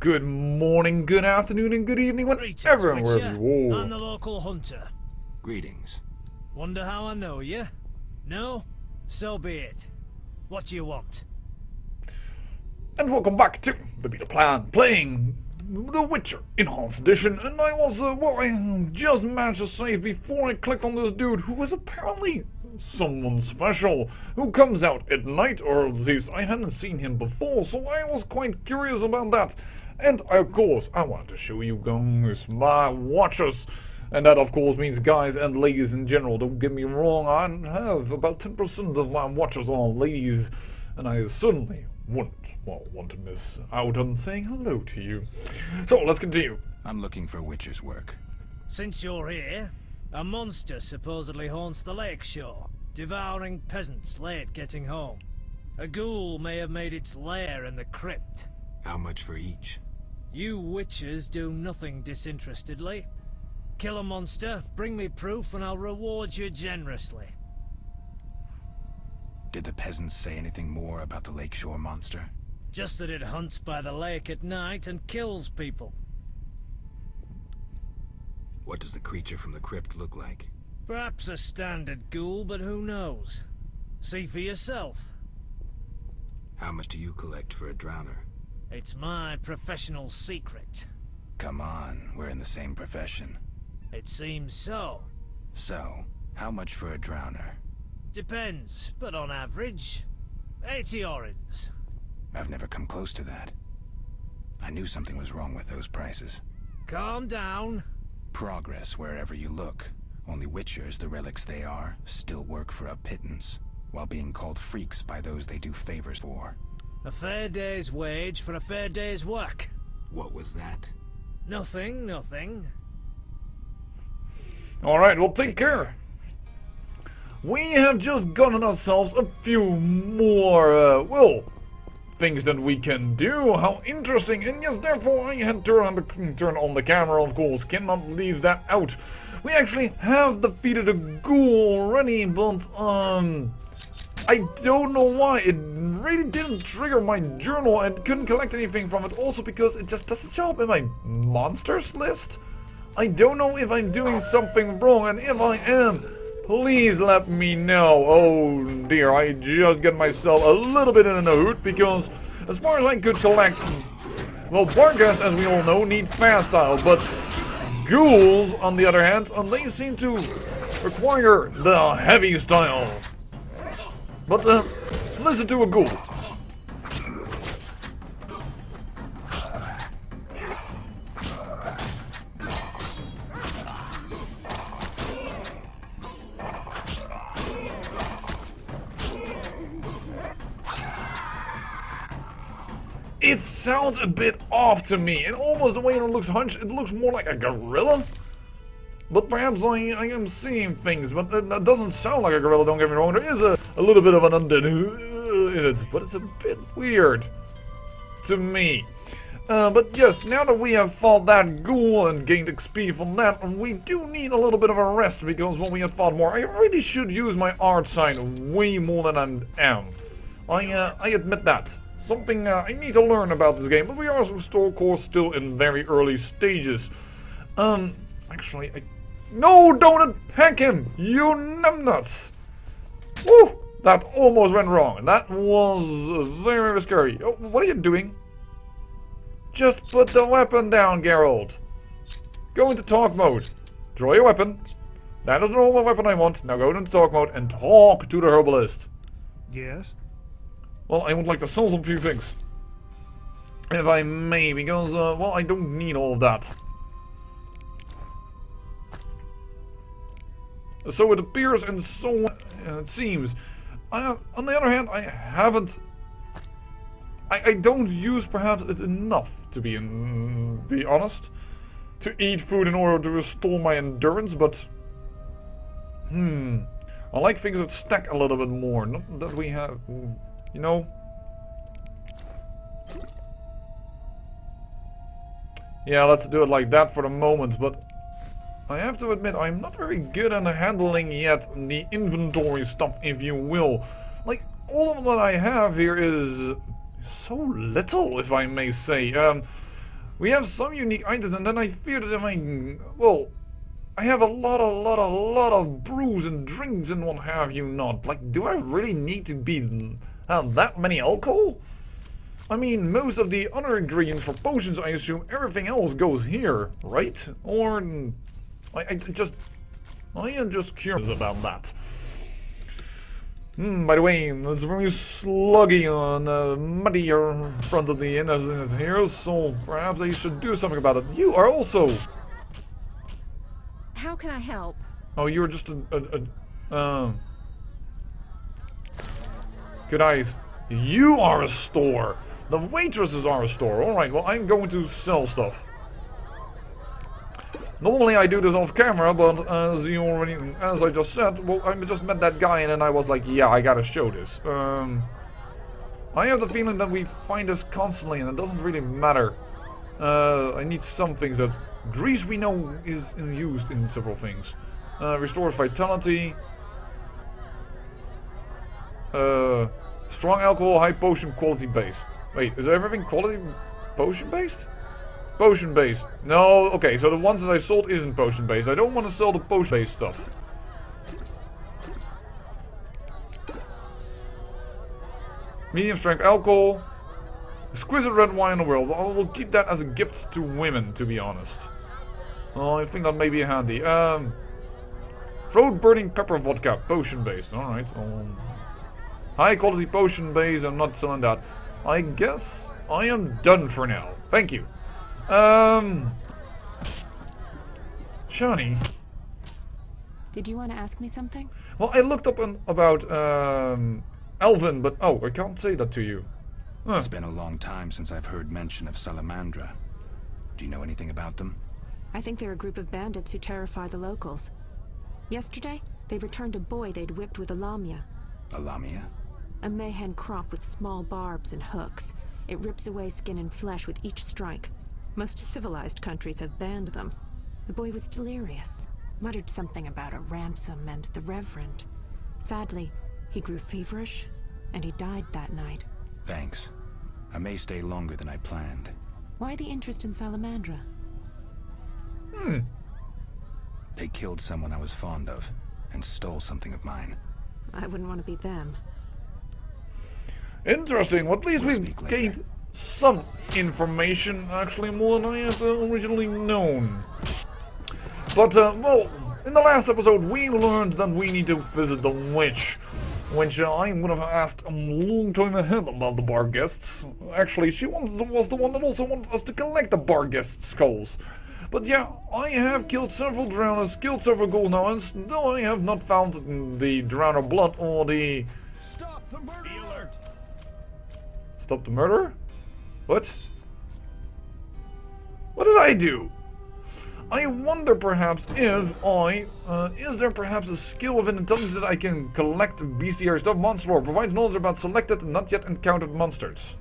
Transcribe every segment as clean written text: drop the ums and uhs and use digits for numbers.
Good morning, good afternoon, and good evening, Greetings, whenever and wherever Witcher. you are. I'm the local hunter. Greetings. Wonder how I know you? No? So be it. What do you want? And welcome back to the Beta Plan, playing The Witcher Enhanced Edition. And I was, I just managed to save before I clicked on this dude who was apparently someone special, who comes out at night, or at least I hadn't seen him before, so I was quite curious about that. And of course, I wanted to show you guys my watchers. And that of course means guys and ladies in general. Don't get me wrong, I have about 10% of my watchers are ladies, and I certainly wouldn't want to miss out on saying hello to you. So let's continue. I'm looking for Witcher's work. Since you're here, a monster supposedly haunts the lake shore, devouring peasants late getting home. A ghoul may have made its lair in the crypt. How much for each? You witchers do nothing disinterestedly. Kill a monster, bring me proof, and I'll reward you generously. Did the peasants say anything more about the lakeshore monster? Just that it hunts by the lake at night and kills people. What does the creature from the crypt look like? Perhaps a standard ghoul, but who knows? See for yourself. How much do you collect for a drowner? It's my professional secret. Come on, we're in the same profession. It seems so. So, how much for a drowner? Depends, but on average, 80 orens. I've never come close to that. I knew something was wrong with those prices. Calm down. Progress wherever you look. Only Witchers, the relics they are, still work for a pittance, while being called freaks by those they do favors for. A fair day's wage for a fair day's work. What was that? Nothing, nothing. Alright, well take care. We have just gotten ourselves a few more, things that we can do. How interesting. And yes, therefore I had to turn on the camera, of course. Cannot leave that out. We actually have defeated a ghoul already, but, I don't know why. It really didn't trigger my journal and couldn't collect anything from it. Also because it just doesn't show up in my monsters list. I don't know if I'm doing something wrong, and if I am, please let me know. Oh dear, I just got myself a little bit in a hoot, because as far as I could collect, well, Barghest, as we all know, need fast style, but ghouls, on the other hand, they seem to require the heavy style. But, listen to a ghoul. It sounds a bit off to me, and almost the way it looks hunched, it looks more like a gorilla. But perhaps I am seeing things, but that doesn't sound like a gorilla, don't get me wrong. There is a little bit of an undead in it, but it's a bit weird to me. But yes, now that we have fought that ghoul and gained XP from that, we do need a little bit of a rest, because when we have fought more, I really should use my art sign way more than I am. I admit that. Something I need to learn about this game, but we are, of course, still in very early stages. Actually, no, don't attack him, you numbnuts! Woo! That almost went wrong. That was very, very scary. Oh, what are you doing? Just put the weapon down, Geralt. Go into talk mode. Draw your weapon. That is the normal weapon I want. Now go into talk mode and talk to the herbalist. Yes? Well, I would like to sell some few things. If I may, because, well, I don't need all of that. So it appears, and so it seems. On the other hand, I haven't... I don't use perhaps it enough, to be honest, to eat food in order to restore my endurance, but... I like things that stack a little bit more, not that we have... You know? Yeah, let's do it like that for the moment, but I have to admit I'm not very good at handling yet the inventory stuff, if you will. Like, all of what I have here is so little, if I may say. We have some unique items, and then I fear that if well, I have a lot of brews and drinks and what have you not. Like, do I really need to have that many alcohol? I mean, most of the other ingredients for potions, I assume everything else goes here, right? Or I am just curious about that. By the way, it's very sluggy on the muddier front of the innocent here, so perhaps I should do something about it. You are also... How can I help? Oh, you were just Good eyes. You are a store. The waitresses are a store. Alright, well, I'm going to sell stuff. Normally I do this off camera, but as I just said, well, I just met that guy and then I was like, yeah, I gotta show this. I have the feeling that we find this constantly and it doesn't really matter. I need some things that... Grease we know is used in several things. Restores vitality. Strong alcohol, high potion, quality base. Wait, is everything quality potion based? Potion based. No, okay, so the ones that I sold isn't potion based. I don't want to sell the potion based stuff. Medium strength alcohol. Exquisite red wine in the world. I will keep that as a gift to women, to be honest. Oh, I think that may be handy. Throat burning pepper vodka, potion based. Alright. High quality potion based, I'm not selling that. I guess I am done for now. Thank you. Shani. Did you want to ask me something? Well, I looked up about Elvin, but oh, I can't say that to you. Huh. It's been a long time since I've heard mention of Salamandra. Do you know anything about them? I think they're a group of bandits who terrify the locals. Yesterday, they returned a boy they'd whipped with a lamia. A lamia? A mayhen crop with small barbs and hooks. It rips away skin and flesh with each strike. Most civilized countries have banned them. The boy was delirious, muttered something about a ransom and the Reverend. Sadly, he grew feverish, and he died that night. Thanks. I may stay longer than I planned. Why the interest in Salamandra? They killed someone I was fond of, and stole something of mine. I wouldn't want to be them. Interesting. Well, at least We'll we've speak later. gained some information, actually, more than I had originally known. But, well, in the last episode, we learned that we need to visit the witch, which I would have asked a long time ahead about the bar guests. Actually, she was the one that also wanted us to collect the bar guest skulls. But yeah, I have killed several drowners, killed several ghouls now, and still I have not found the drowner blood or the... Stop the murder alert! Stop the murder? What? What did I do? I wonder perhaps if is there perhaps a skill of intelligence that I can collect bestiary stuff? Monster lore provides knowledge about selected, not yet encountered monsters.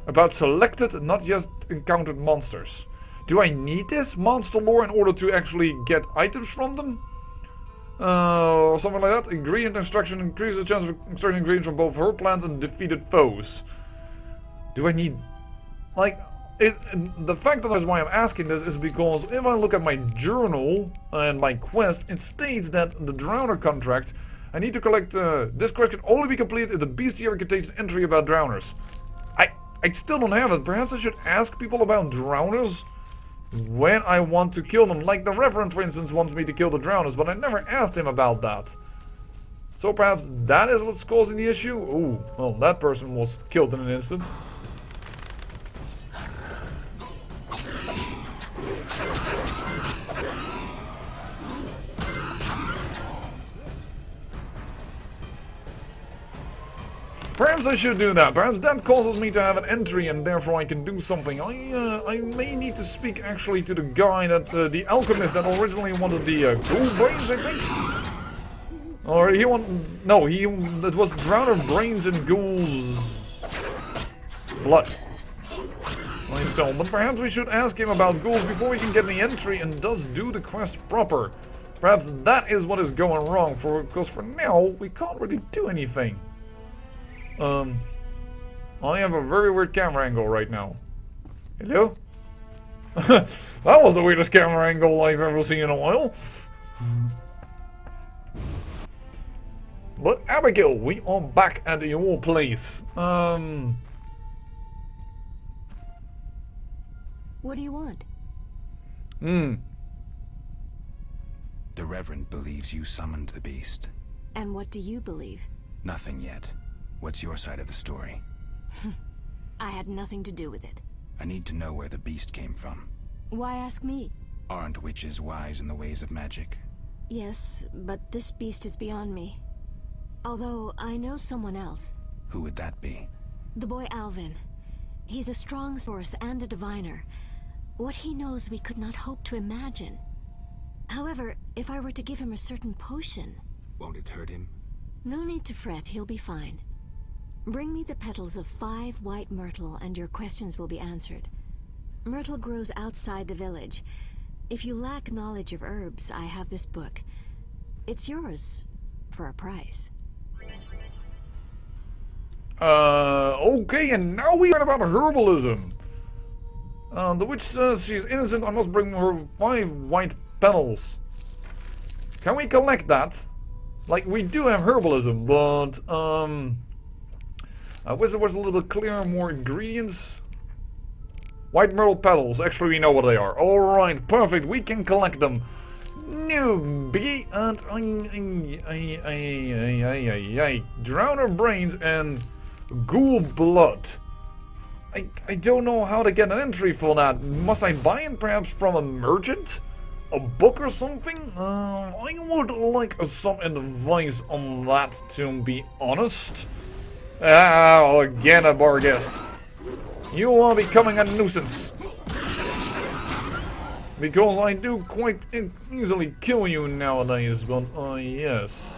About selected, not yet encountered monsters. Do I need this monster lore in order to actually get items from them? Or something like that. Ingredient extraction increases the chance of extracting ingredients from both herb plants and defeated foes. Do I need... Like... the fact that that's why I'm asking this is because if I look at my journal and my quest, it states that the Drowner contract, I need to collect, this quest can only be completed if the bestiary contains an entry about drowners. I still don't have it. Perhaps I should ask people about drowners when I want to kill them. Like the Reverend, for instance, wants me to kill the drowners, but I never asked him about that. So perhaps that is what's causing the issue? Ooh, well, that person was killed in an instant. Perhaps I should do that. Perhaps that causes me to have an entry and therefore I can do something. I may need to speak actually to the guy that, the alchemist that originally wanted the ghoul brains, I think? Or he wanted, no, it was drowner brains and ghouls blood. So, but perhaps we should ask him about ghouls before we can get the entry and thus do the quest proper. Perhaps that is what is going wrong, because for now, we can't really do anything. I have a very weird camera angle right now. Hello? That was the weirdest camera angle I've ever seen in a while. But Abigail, we are back at your place. What do you want? The Reverend believes you summoned the beast. And what do you believe? Nothing yet. What's your side of the story? I had nothing to do with it. I need to know where the beast came from. Why ask me? Aren't witches wise in the ways of magic? Yes, but this beast is beyond me. Although I know someone else. Who would that be? The boy Alvin. He's a strong source and a diviner. What he knows we could not hope to imagine. However, if I were to give him a certain potion... Won't it hurt him? No need to fret, he'll be fine. Bring me the petals of 5 white myrtle and your questions will be answered. Myrtle grows outside the village. If you lack knowledge of herbs, I have this book. It's yours, for a price. Okay, and now we learn about herbalism. The witch says she's innocent, I must bring her 5 white petals. Can we collect that? Like, we do have herbalism, but, I wish there was a little clearer, more ingredients. White myrtle petals, actually we know what they are. Alright, perfect, we can collect them. No biggie, and drown our brains and ghoul blood. I don't know how to get an entry for that. Must I buy it perhaps from a merchant? A book or something? I would like some advice on that, to be honest. Again a bar guest. You are becoming a nuisance. Because I do quite easily kill you nowadays, but yes.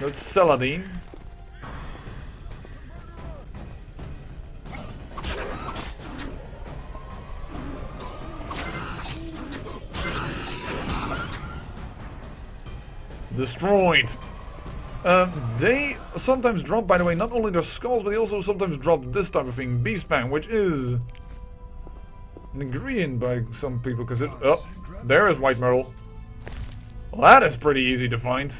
That's Saladin. Destroyed. They sometimes drop, by the way, not only their skulls, but they also sometimes drop this type of thing, Beast Fang, which is an ingredient by some people consider. Oh, there is white myrtle. Well, that is pretty easy to find.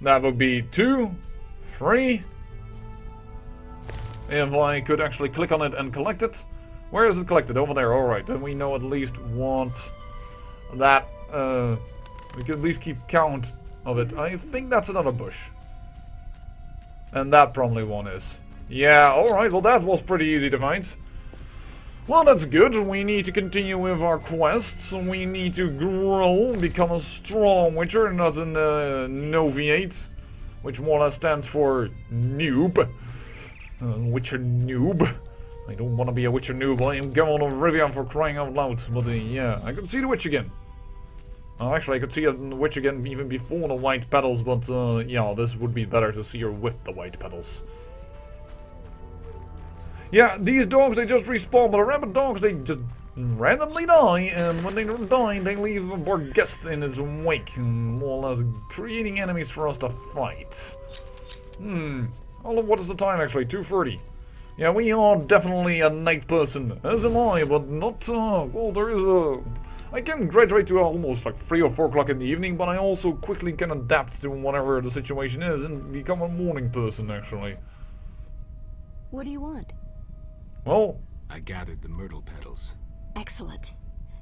That would be 2, 3. If I could actually click on it and collect it. Where is it collected? Over there, alright. Then we know at least what that, we can at least keep count of it. I think that's another bush. And that probably one is. Yeah, alright, well that was pretty easy to find. Well, that's good. We need to continue with our quests. We need to grow, become a strong witcher, not an noviate, which more or less stands for noob. Witcher noob. I don't want to be a Witcher noob. I am going on Rivian for crying out loud. But yeah, I could see the witch again. Actually, I could see the witch again even before the white petals. But yeah, this would be better to see her with the white petals. Yeah, these dogs, they just respawn. But the rabbit dogs, they just randomly die. And when they die, they leave a Barghest in its wake. More or less creating enemies for us to fight. What is the time actually? 2:30. Yeah, we are definitely a night person, as am I, but not, well, there is a... I can graduate to almost like 3 or 4 o'clock in the evening, but I also quickly can adapt to whatever the situation is and become a morning person, actually. What do you want? Well... I gathered the myrtle petals. Excellent.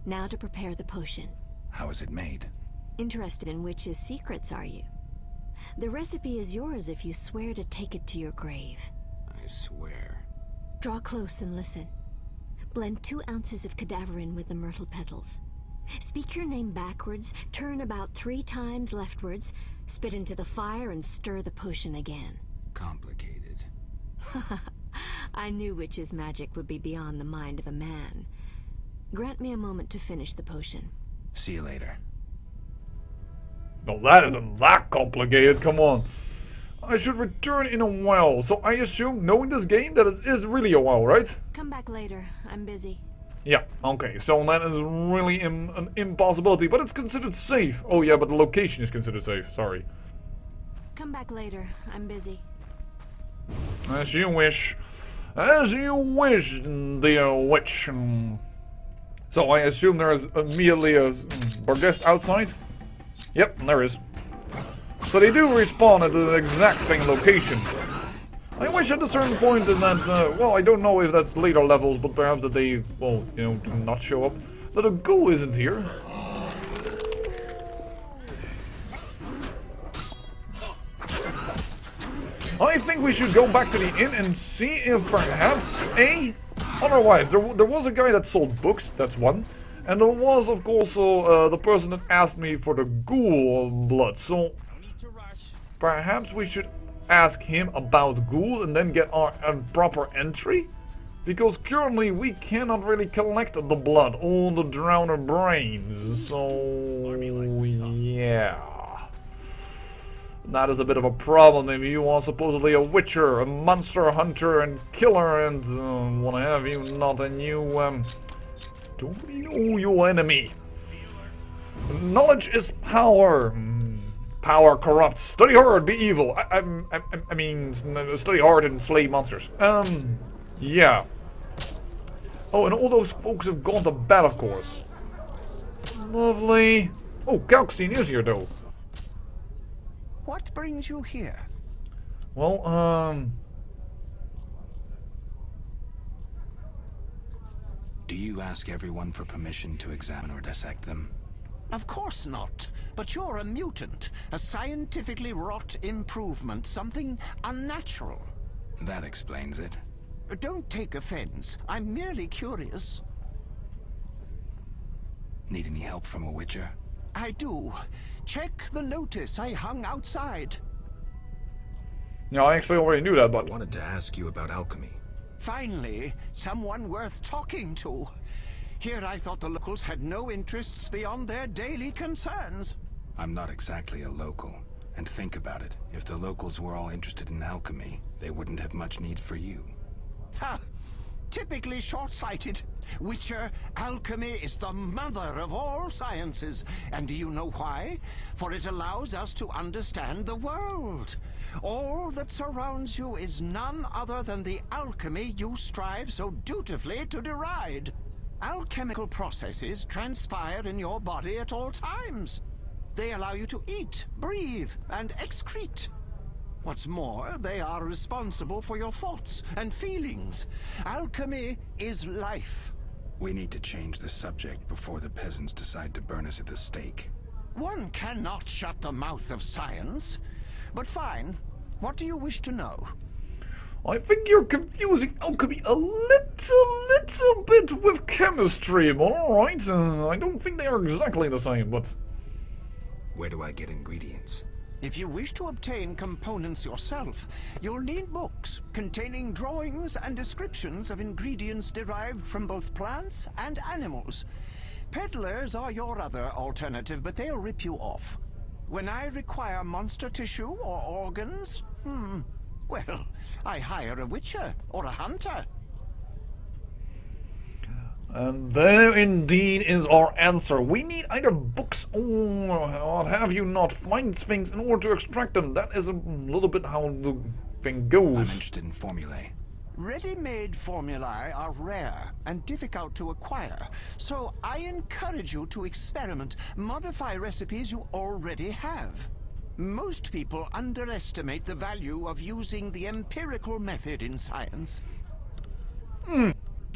Now to prepare the potion. How is it made? Interested in witches' secrets, are you? The recipe is yours if you swear to take it to your grave. I swear. Draw close and listen. Blend 2 ounces of cadaverine with the myrtle petals. Speak your name backwards, turn about 3 times leftwards, spit into the fire and stir the potion again. Complicated. I knew witch's magic would be beyond the mind of a man. Grant me a moment to finish the potion. See you later. No, that isn't that complicated, come on. I should return in a while, so I assume, knowing this game, that it is really a while, right? Come back later, I'm busy. Yeah, okay, so that is really an impossibility, but it's considered safe. Oh yeah, but the location is considered safe, sorry. Come back later, I'm busy. As you wish. As you wish, dear witch. So I assume there is immediately a Barghest outside? Yep, there is. So they do respawn at the exact same location. I wish at a certain point in that, well, I don't know if that's later levels, but perhaps that they, well, you know, do not show up. That a ghoul isn't here. I think we should go back to the inn and see if perhaps otherwise, there was a guy that sold books, that's one. And there was, of course, the person that asked me for the ghoul blood. So perhaps we should ask him about ghoul and then get our proper entry. Because currently we cannot really collect the blood, all the drowner brains. So, yeah. That is a bit of a problem if you are supposedly a witcher, a monster hunter and killer and what have you, not a new, don't know your enemy. Knowledge is power. Power corrupts. Study hard, be evil. I mean, study hard and slay monsters. Yeah. Oh, and all those folks have gone to bed, of course. Lovely. Oh, Kalkstein is here, though. What brings you here? Well, Do you ask everyone for permission to examine or dissect them? Of course not. But you're a mutant. A scientifically wrought improvement. Something unnatural. That explains it. Don't take offense. I'm merely curious. Need any help from a witcher? I do. Check the notice I hung outside. yeah, I actually already knew that, I but wanted to ask you about alchemy. Finally, someone worth talking to. Here I thought the locals had no interests beyond their daily concerns. I'm not exactly a local. And think about it. If the locals were all interested in alchemy, they wouldn't have much need for you. Ha! Typically short-sighted. Witcher, alchemy is the mother of all sciences. And do you know why? For it allows us to understand the world. All that surrounds you is none other than the alchemy you strive so dutifully to deride. Alchemical processes transpire in your body at all times. They allow you to eat, breathe, and excrete. What's more, they are responsible for your thoughts and feelings. Alchemy is life. We need to change the subject before the peasants decide to burn us at the stake. One cannot shut the mouth of science. But fine. What do you wish to know? I think you're confusing alchemy a little bit with chemistry, but alright. I don't think they are exactly the same, but... Where do I get ingredients? If you wish to obtain components yourself, you'll need books containing drawings and descriptions of ingredients derived from both plants and animals. Peddlers are your other alternative, but they'll rip you off. When I require monster tissue or organs, well, I hire a witcher or a hunter. And there indeed is our answer. We need either books or what have you not, find things in order to extract them. That is a little bit how the thing goes. I'm interested in formulae. Ready-made formulae are rare and difficult to acquire, so I encourage you to experiment, modify recipes you already have. Most people underestimate the value of using the empirical method in science.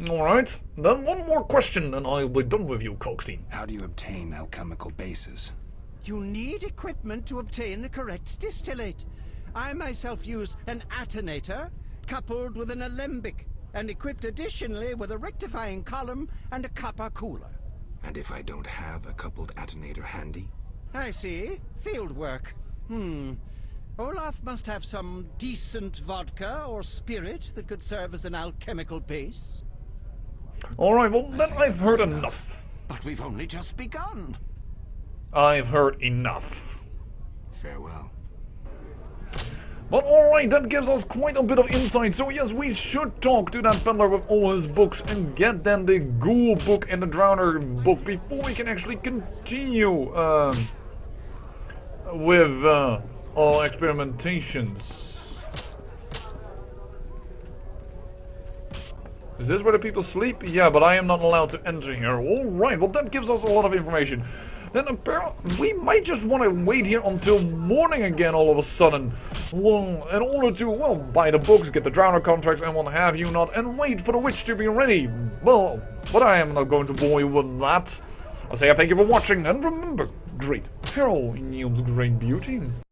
Alright, then one more question and I'll be done with you, Kalkstein. How do you obtain alchemical bases? You need equipment to obtain the correct distillate. I myself use an attenator, coupled with an alembic, and equipped additionally with a rectifying column and a copper cooler. And if I don't have a coupled attenator handy? I see. Field work. Olaf must have some decent vodka or spirit that could serve as an alchemical base. Alright, well then I've heard enough. But we've only just begun. I've heard enough. Farewell. But alright, that gives us quite a bit of insight, so yes, we should talk to that peddler with all his books and get then the Ghoul book and the Drowner book before we can actually continue with our experimentations. Is this where the people sleep? Yeah, but I am not allowed to enter here. Alright, well that gives us a lot of information. Then apparently we might just want to wait here until morning again all of a sudden. Well, in order to, well, buy the books, get the Drowner contracts and what have you not, and wait for the witch to be ready. Well, but I am not going to bore you with that. I'll say thank you for watching, and remember, great peril in Yilm's great beauty.